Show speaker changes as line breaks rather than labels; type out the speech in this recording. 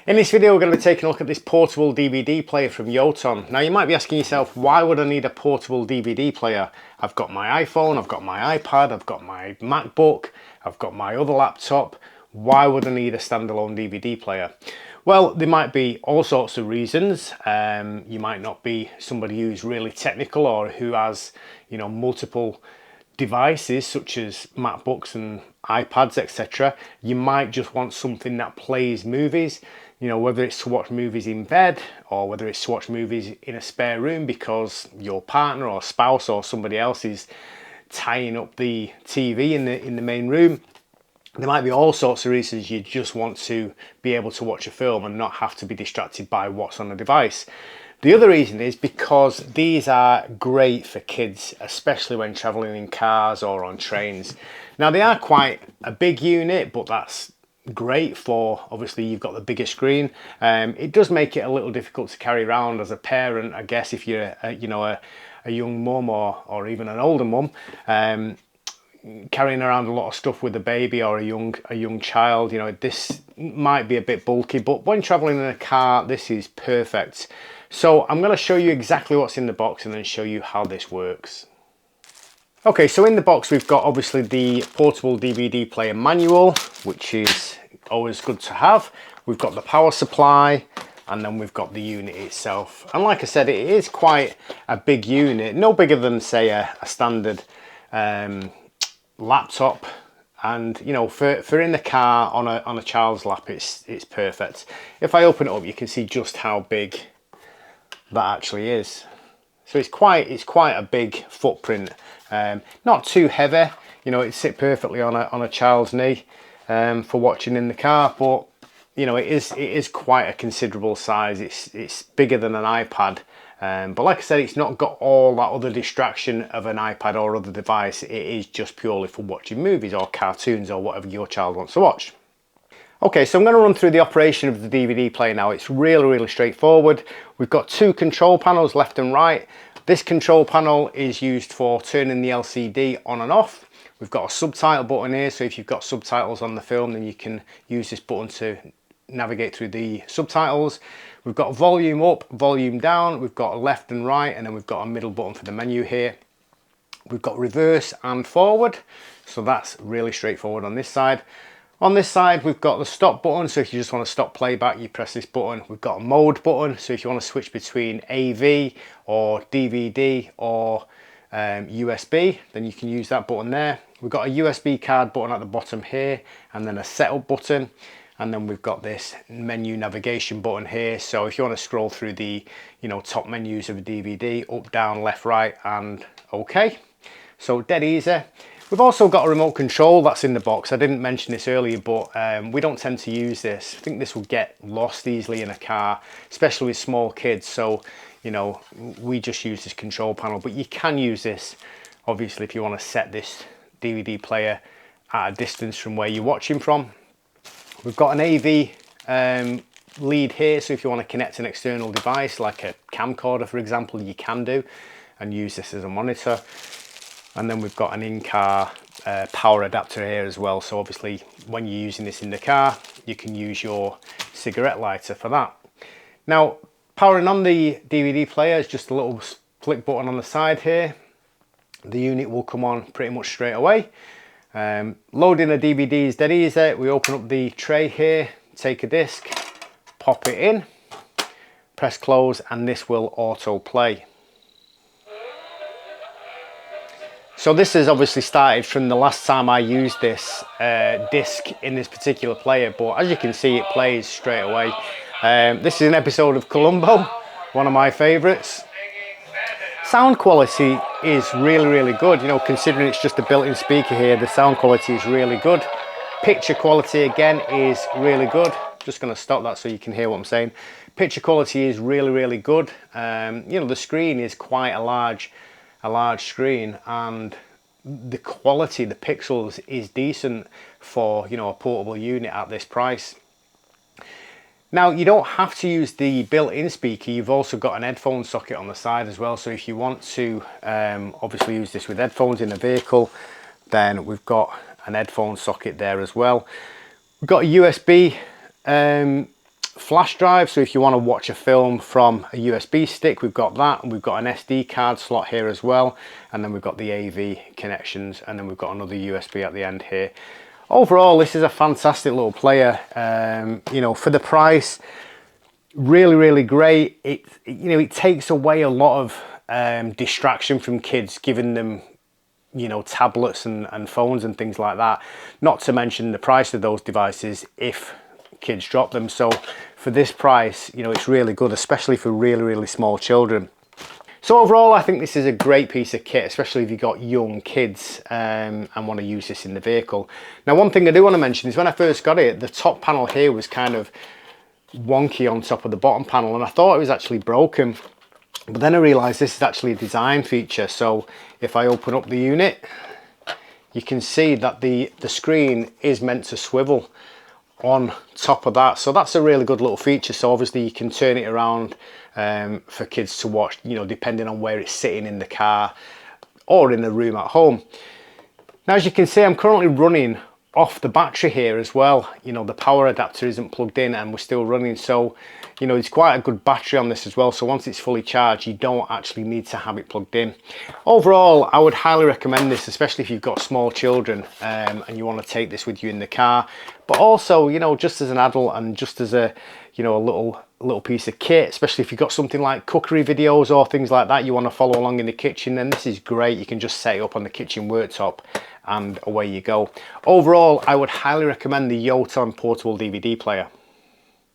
In this video we're going to be taking a look at this portable DVD player from YOTON. Now you might be asking yourself, why would I need a portable DVD player? I've got my iPhone, I've got my iPad, I've got my MacBook, I've got my other laptop. Why would I need a standalone DVD player? Well, there might be all sorts of reasons. You might not be somebody who's really technical or who has, multiple devices such as MacBooks and iPads, etc. You might just want something that plays movies, whether it's to watch movies in bed or whether it's to watch movies in a spare room because your partner or spouse or somebody else is tying up the TV in the main room. There might be all sorts of reasons you just want to be able to watch a film and not have to be distracted by what's on the device. The other reason is because these are great for kids, especially when traveling in cars or on trains. Now they are quite a big unit, but that's great for, obviously you've got the bigger screen. It does make it a little difficult to carry around as a parent, I guess, if you're a young mum or even an older mum. Carrying around a lot of stuff with a baby or a young child, this might be a bit bulky, but when traveling in a car, this is perfect. So I'm going to show you exactly what's in the box and then show you how this works. Okay, so in the box we've got obviously the portable DVD player manual, which is always good to have. We've got the power supply, and then we've got the unit itself. And like I said, it is quite a big unit, no bigger than say a standard laptop, and for in the car on a child's lap, it's perfect. If I open it up, you can see just how big that actually is. So it's quite a big footprint. Not too heavy, it'd sit perfectly on a child's knee for watching in the car, but it is quite a considerable size. It's bigger than an iPad. But like I said, it's not got all that other distraction of an iPad or other device. It is just purely for watching movies or cartoons or whatever your child wants to watch. Okay, so I'm going to run through the operation of the DVD player now. It's really straightforward. We've got two control panels, left and right. This control panel is used for turning the LCD on and off. We've got a subtitle button here, so if you've got subtitles on the film, then you can use this button to navigate through the subtitles. We've got volume up, volume down, we've got a left and right, and then we've got a middle button for the menu here. We've got reverse and forward, so that's really straightforward on this side. On this side we've got the stop button, so if you just want to stop playback, you press this button. We've got a mode button, so if you want to switch between AV or DVD or USB, then you can use that button there. We've got a USB card button at the bottom here, and then a setup button. And then we've got this menu navigation button here. So if you want to scroll through the top menus of a DVD, up, down, left, right, and OK. So dead easy. We've also got a remote control that's in the box. I didn't mention this earlier, but we don't tend to use this. I think this will get lost easily in a car, especially with small kids. So, we just use this control panel, but you can use this, obviously, if you want to set this DVD player at a distance from where you're watching from. We've got an AV lead here, so if you want to connect an external device like a camcorder, for example, you can do and use this as a monitor. And then we've got an in-car power adapter here as well, so obviously when you're using this in the car, you can use your cigarette lighter for that. Now, powering on the DVD player is just a little flick button on the side here. The unit will come on pretty much straight away. Loading a DVD is dead easy. We open up the tray here, take a disc, pop it in, press close, and this will auto play. So this has obviously started from the last time I used this disc in this particular player, but as you can see, it plays straight away. This is an episode of Columbo, one of my favourites. Sound quality is really good, considering it's just a built-in speaker here. The sound quality is really good. Picture quality again is really good. Just going to stop that so you can hear what I'm saying. Picture quality is really good. The screen is quite a large screen, and the quality, the pixels, is decent for a portable unit at this price. Now, you don't have to use the built-in speaker. You've also got an headphone socket on the side as well, so if you want to obviously use this with headphones in the vehicle, then we've got an headphone socket there as well. We've got a USB flash drive, so if you want to watch a film from a USB stick, we've got that, and we've got an SD card slot here as well, and then we've got the AV connections, and then we've got another USB at the end here. Overall, this is a fantastic little player. You know, for the price, really great. It takes away a lot of distraction from kids, giving them, you know, tablets and phones and things like that, not to mention the price of those devices if kids drop them. So for this price, you know, it's really good, especially for really small children. So overall, I think this is a great piece of kit, especially if you've got young kids and want to use this in the vehicle. Now, one thing I do want to mention is when I first got it, the top panel here was kind of wonky on top of the bottom panel, and I thought it was actually broken. But then I realized this is actually a design feature. So if I open up the unit, you can see that the screen is meant to swivel on top of that. So that's a really good little feature. So obviously you can turn it around for kids to watch, you know, depending on where it's sitting in the car or in the room at home. Now, as you can see, I'm currently running off the battery here as well. You know, the power adapter isn't plugged in and we're still running, so you know, it's quite a good battery on this as well. So once it's fully charged, you don't actually need to have it plugged in. Overall, I would highly recommend this, especially if you've got small children and you want to take this with you in the car, but also, you know, just as an adult and just as a, you know, a little piece of kit, especially if you've got something like cookery videos or things like that you want to follow along in the kitchen, then this is great. You can just set it up on the kitchen worktop and away you go. Overall, I would highly recommend the YOTON portable DVD player.